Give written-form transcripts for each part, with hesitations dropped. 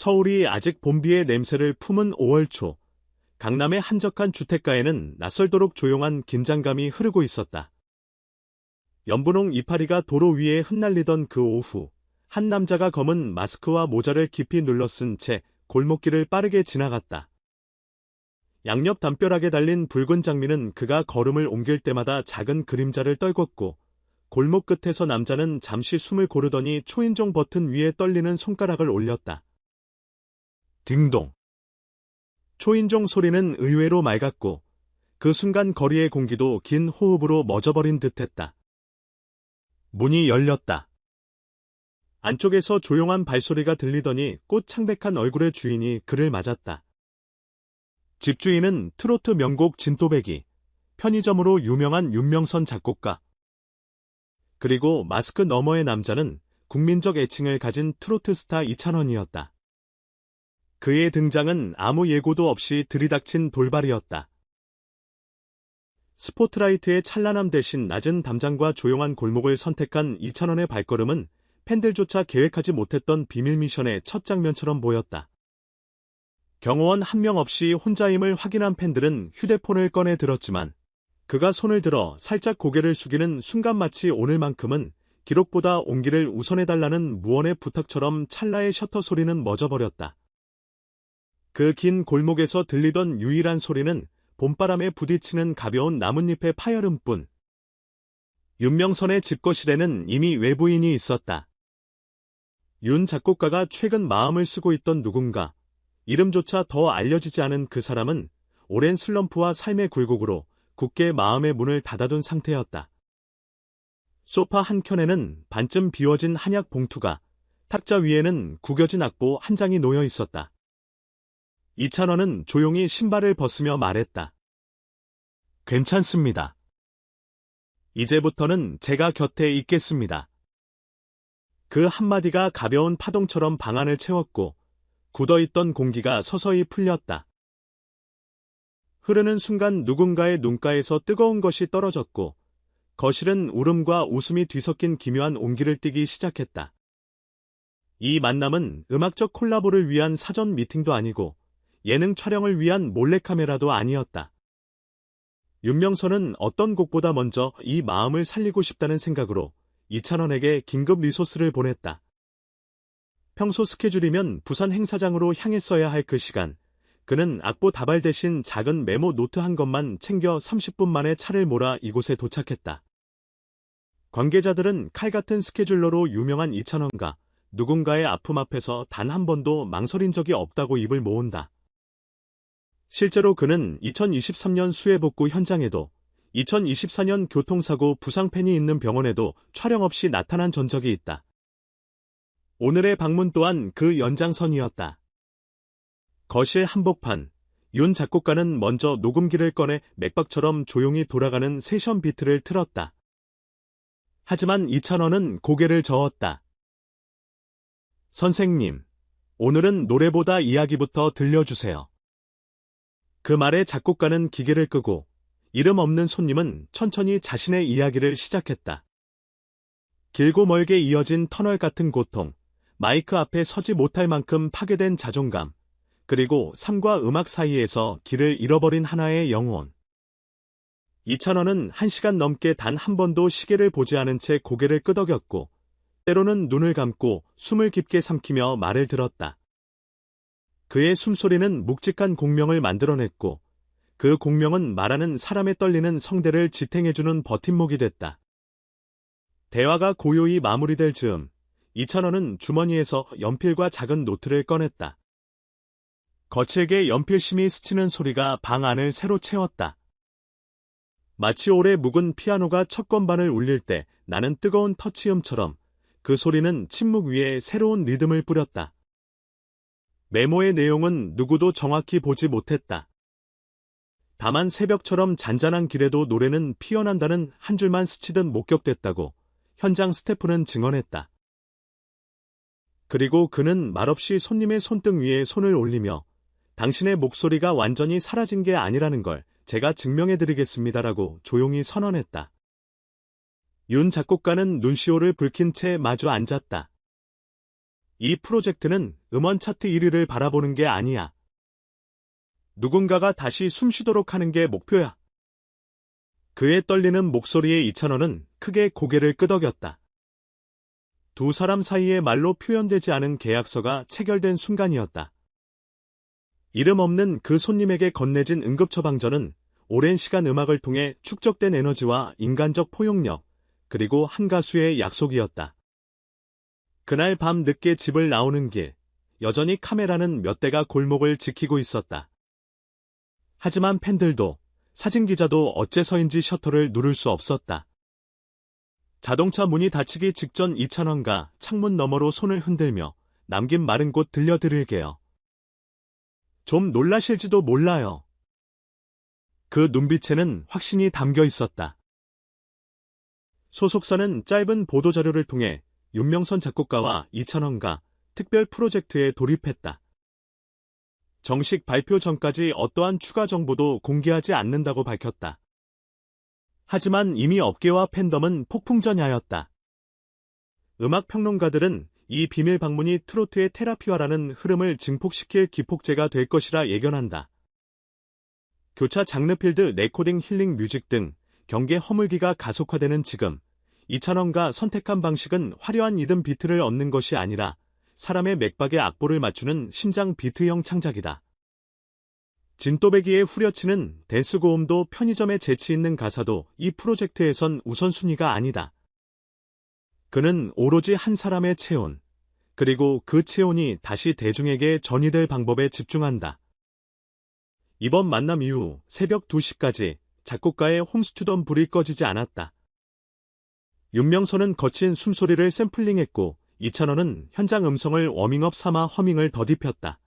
서울이 아직 봄비의 냄새를 품은 5월 초, 강남의 한적한 주택가에는 낯설도록 조용한 긴장감이 흐르고 있었다. 연분홍 이파리가 도로 위에 흩날리던 그 오후, 한 남자가 검은 마스크와 모자를 깊이 눌러쓴 채 골목길을 빠르게 지나갔다. 양옆 담벼락에 달린 붉은 장미는 그가 걸음을 옮길 때마다 작은 그림자를 떨궜고, 골목 끝에서 남자는 잠시 숨을 고르더니 초인종 버튼 위에 떨리는 손가락을 올렸다. 딩동. 초인종 소리는 의외로 맑았고, 그 순간 거리의 공기도 긴 호흡으로 멎어버린 듯했다. 문이 열렸다. 안쪽에서 조용한 발소리가 들리더니 꽃 창백한 얼굴의 주인이 그를 맞았다. 집주인은 트로트 명곡 진또배기, 편의점으로 유명한 윤명선 작곡가. 그리고 마스크 너머의 남자는 국민적 애칭을 가진 트로트 스타 이찬원이었다. 그의 등장은 아무 예고도 없이 들이닥친 돌발이었다. 스포트라이트의 찬란함 대신 낮은 담장과 조용한 골목을 선택한 이찬원의 발걸음은 팬들조차 계획하지 못했던 비밀 미션의 첫 장면처럼 보였다. 경호원 한 명 없이 혼자임을 확인한 팬들은 휴대폰을 꺼내 들었지만 그가 손을 들어 살짝 고개를 숙이는 순간 마치 오늘만큼은 기록보다 온기를 우선해달라는 무언의 부탁처럼 찰나의 셔터 소리는 멎어버렸다. 그 긴 골목에서 들리던 유일한 소리는 봄바람에 부딪히는 가벼운 나뭇잎의 파열음뿐. 윤명선의 집거실에는 이미 외부인이 있었다. 윤 작곡가가 최근 마음을 쓰고 있던 누군가, 이름조차 더 알려지지 않은 그 사람은 오랜 슬럼프와 삶의 굴곡으로 굳게 마음의 문을 닫아둔 상태였다. 소파 한켠에는 반쯤 비워진 한약 봉투가, 탁자 위에는 구겨진 악보 한 장이 놓여 있었다. 이찬원은 조용히 신발을 벗으며 말했다. 괜찮습니다. 이제부터는 제가 곁에 있겠습니다. 그 한마디가 가벼운 파동처럼 방 안을 채웠고 굳어있던 공기가 서서히 풀렸다. 흐르는 순간 누군가의 눈가에서 뜨거운 것이 떨어졌고 거실은 울음과 웃음이 뒤섞인 기묘한 온기를 띠기 시작했다. 이 만남은 음악적 콜라보를 위한 사전 미팅도 아니고 예능 촬영을 위한 몰래카메라도 아니었다. 윤명선은 어떤 곡보다 먼저 이 마음을 살리고 싶다는 생각으로 이찬원에게 긴급 리소스를 보냈다. 평소 스케줄이면 부산 행사장으로 향했어야 할 그 시간, 그는 악보 다발 대신 작은 메모 노트 한 것만 챙겨 30분 만에 차를 몰아 이곳에 도착했다. 관계자들은 칼 같은 스케줄러로 유명한 이찬원과 누군가의 아픔 앞에서 단 한 번도 망설인 적이 없다고 입을 모은다. 실제로 그는 2023년 수해복구 현장에도 2024년 교통사고 부상팬이 있는 병원에도 촬영 없이 나타난 전적이 있다. 오늘의 방문 또한 그 연장선이었다. 거실 한복판, 윤 작곡가는 먼저 녹음기를 꺼내 맥박처럼 조용히 돌아가는 세션 비트를 틀었다. 하지만 이찬원은 고개를 저었다. 선생님, 오늘은 노래보다 이야기부터 들려주세요. 그 말에 작곡가는 기계를 끄고 이름 없는 손님은 천천히 자신의 이야기를 시작했다. 길고 멀게 이어진 터널 같은 고통, 마이크 앞에 서지 못할 만큼 파괴된 자존감, 그리고 삶과 음악 사이에서 길을 잃어버린 하나의 영혼. 이찬원은 1시간 넘게 단 한 번도 시계를 보지 않은 채 고개를 끄덕였고 때로는 눈을 감고 숨을 깊게 삼키며 말을 들었다. 그의 숨소리는 묵직한 공명을 만들어냈고 그 공명은 말하는 사람의 떨리는 성대를 지탱해주는 버팀목이 됐다. 대화가 고요히 마무리될 즈음 이찬원은 주머니에서 연필과 작은 노트를 꺼냈다. 거칠게 연필심이 스치는 소리가 방 안을 새로 채웠다. 마치 오래 묵은 피아노가 첫 건반을 울릴 때 나는 뜨거운 터치음처럼 그 소리는 침묵 위에 새로운 리듬을 뿌렸다. 메모의 내용은 누구도 정확히 보지 못했다. 다만 새벽처럼 잔잔한 길에도 노래는 피어난다는 한 줄만 스치듯 목격됐다고 현장 스태프는 증언했다. 그리고 그는 말없이 손님의 손등 위에 손을 올리며 당신의 목소리가 완전히 사라진 게 아니라는 걸 제가 증명해드리겠습니다라고 조용히 선언했다. 윤 작곡가는 눈시울을 붉힌 채 마주 앉았다. 이 프로젝트는 음원 차트 1위를 바라보는 게 아니야. 누군가가 다시 숨쉬도록 하는 게 목표야. 그의 떨리는 목소리에 이찬원은 크게 고개를 끄덕였다. 두 사람 사이에 말로 표현되지 않은 계약서가 체결된 순간이었다. 이름 없는 그 손님에게 건네진 응급처방전은 오랜 시간 음악을 통해 축적된 에너지와 인간적 포용력, 그리고 한 가수의 약속이었다. 그날 밤 늦게 집을 나오는 길, 여전히 카메라는 몇 대가 골목을 지키고 있었다. 하지만 팬들도, 사진기자도 어째서인지 셔터를 누를 수 없었다. 자동차 문이 닫히기 직전 이찬원가 창문 너머로 손을 흔들며 남긴 말은 곧 들려드릴게요. 좀 놀라실지도 몰라요. 그 눈빛에는 확신이 담겨 있었다. 소속사는 짧은 보도자료를 통해 윤명선 작곡가와 이찬원가 특별 프로젝트에 돌입했다. 정식 발표 전까지 어떠한 추가 정보도 공개하지 않는다고 밝혔다. 하지만 이미 업계와 팬덤은 폭풍전야였다. 음악평론가들은 이 비밀 방문이 트로트의 테라피화라는 흐름을 증폭시킬 기폭제가 될 것이라 예견한다. 교차 장르필드, 레코딩, 힐링 뮤직 등 경계 허물기가 가속화되는 지금, 이찬원가 선택한 방식은 화려한 리듬 비트를 얻는 것이 아니라 사람의 맥박에 악보를 맞추는 심장 비트형 창작이다. 진또배기의 후려치는 댄스 고음도 편의점에 재치 있는 가사도 이 프로젝트에선 우선순위가 아니다. 그는 오로지 한 사람의 체온, 그리고 그 체온이 다시 대중에게 전이될 방법에 집중한다. 이번 만남 이후 새벽 2시까지 작곡가의 홈스튜던 불이 꺼지지 않았다. 윤명선은 거친 숨소리를 샘플링했고 이찬원은 현장 음성을 워밍업 삼아 허밍을 더딥혔다.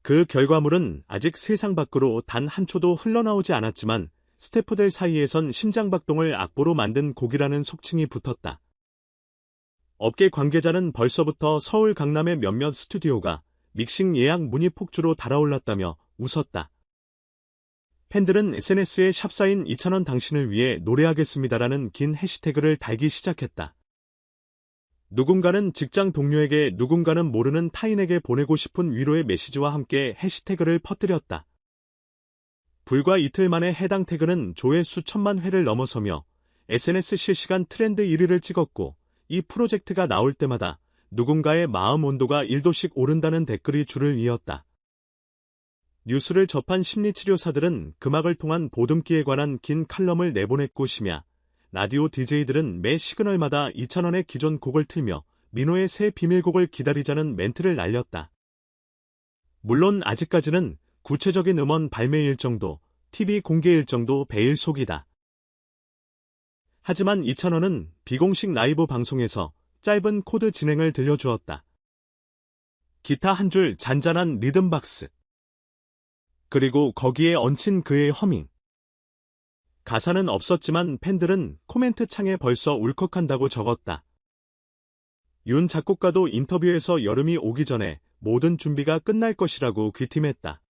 그 결과물은 아직 세상 밖으로 단 한 초도 흘러나오지 않았지만 스태프들 사이에선 심장박동을 악보로 만든 곡이라는 속칭이 붙었다. 업계 관계자는 벌써부터 서울 강남의 몇몇 스튜디오가 믹싱 예약 문의 폭주로 달아올랐다며 웃었다. 팬들은 SNS에 샵사인 이찬원 당신을 위해 노래하겠습니다라는 긴 해시태그를 달기 시작했다. 누군가는 직장 동료에게, 누군가는 모르는 타인에게 보내고 싶은 위로의 메시지와 함께 해시태그를 퍼뜨렸다. 불과 이틀 만에 해당 태그는 조회수 1000만 회를 넘어서며 SNS 실시간 트렌드 1위를 찍었고, 이 프로젝트가 나올 때마다 누군가의 마음 온도가 1도씩 오른다는 댓글이 줄을 이었다. 뉴스를 접한 심리치료사들은 금악을 통한 보듬기에 관한 긴 칼럼을 내보냈고, 심야 라디오 DJ들은 매 시그널마다 이찬원의 기존 곡을 틀며 민호의 새 비밀곡을 기다리자는 멘트를 날렸다. 물론 아직까지는 구체적인 음원 발매 일정도, TV 공개 일정도 베일 속이다. 하지만 이찬원은 비공식 라이브 방송에서 짧은 코드 진행을 들려주었다. 기타 한 줄, 잔잔한 리듬 박스. 그리고 거기에 얹힌 그의 허밍. 가사는 없었지만 팬들은 코멘트 창에 벌써 울컥한다고 적었다. 윤 작곡가도 인터뷰에서 여름이 오기 전에 모든 준비가 끝날 것이라고 귀띔했다.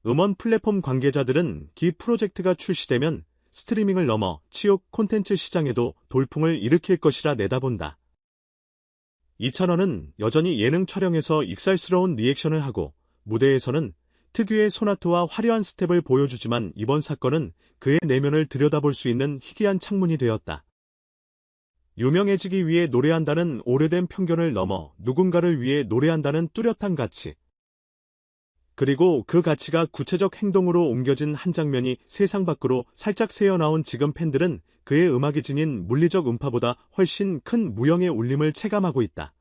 음원 플랫폼 관계자들은 기 프로젝트가 출시되면 스트리밍을 넘어 치욕 콘텐츠 시장에도 돌풍을 일으킬 것이라 내다본다. 이찬원은 여전히 예능 촬영에서 익살스러운 리액션을 하고 무대에서는 특유의 소나트와 화려한 스텝을 보여주지만 이번 사건은 그의 내면을 들여다볼 수 있는 희귀한 창문이 되었다. 유명해지기 위해 노래한다는 오래된 편견을 넘어 누군가를 위해 노래한다는 뚜렷한 가치. 그리고 그 가치가 구체적 행동으로 옮겨진 한 장면이 세상 밖으로 살짝 새어나온 지금, 팬들은 그의 음악이 지닌 물리적 음파보다 훨씬 큰 무형의 울림을 체감하고 있다.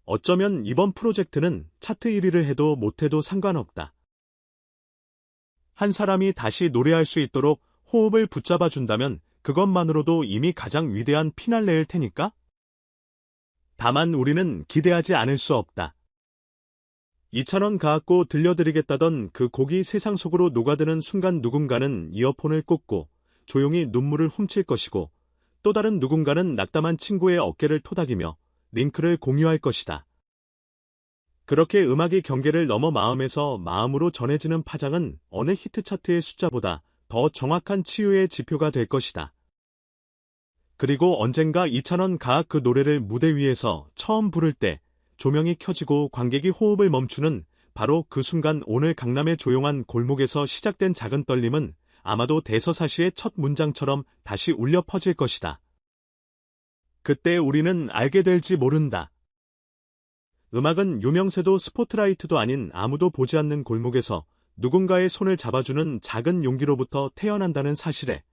어쩌면 이번 프로젝트는 차트 1위를 해도 못해도 상관없다. 한 사람이 다시 노래할 수 있도록 호흡을 붙잡아 준다면 그것만으로도 이미 가장 위대한 피날레일 테니까? 다만 우리는 기대하지 않을 수 없다. 이찬원 가악고 들려드리겠다던 그 곡이 세상 속으로 녹아드는 순간 누군가는 이어폰을 꽂고 조용히 눈물을 훔칠 것이고, 또 다른 누군가는 낙담한 친구의 어깨를 토닥이며 링크를 공유할 것이다. 그렇게 음악이 경계를 넘어 마음에서 마음으로 전해지는 파장은 어느 히트 차트의 숫자보다 더 정확한 치유의 지표가 될 것이다. 그리고 언젠가 이찬원 가학 그 노래를 무대 위에서 처음 부를 때 조명이 켜지고 관객이 호흡을 멈추는 바로 그 순간 오늘 강남의 조용한 골목에서 시작된 작은 떨림은 아마도 대서사시의 첫 문장처럼 다시 울려 퍼질 것이다. 그때 우리는 알게 될지 모른다. 음악은 유명세도 스포트라이트도 아닌 아무도 보지 않는 골목에서 누군가의 손을 잡아주는 작은 용기로부터 태어난다는 사실에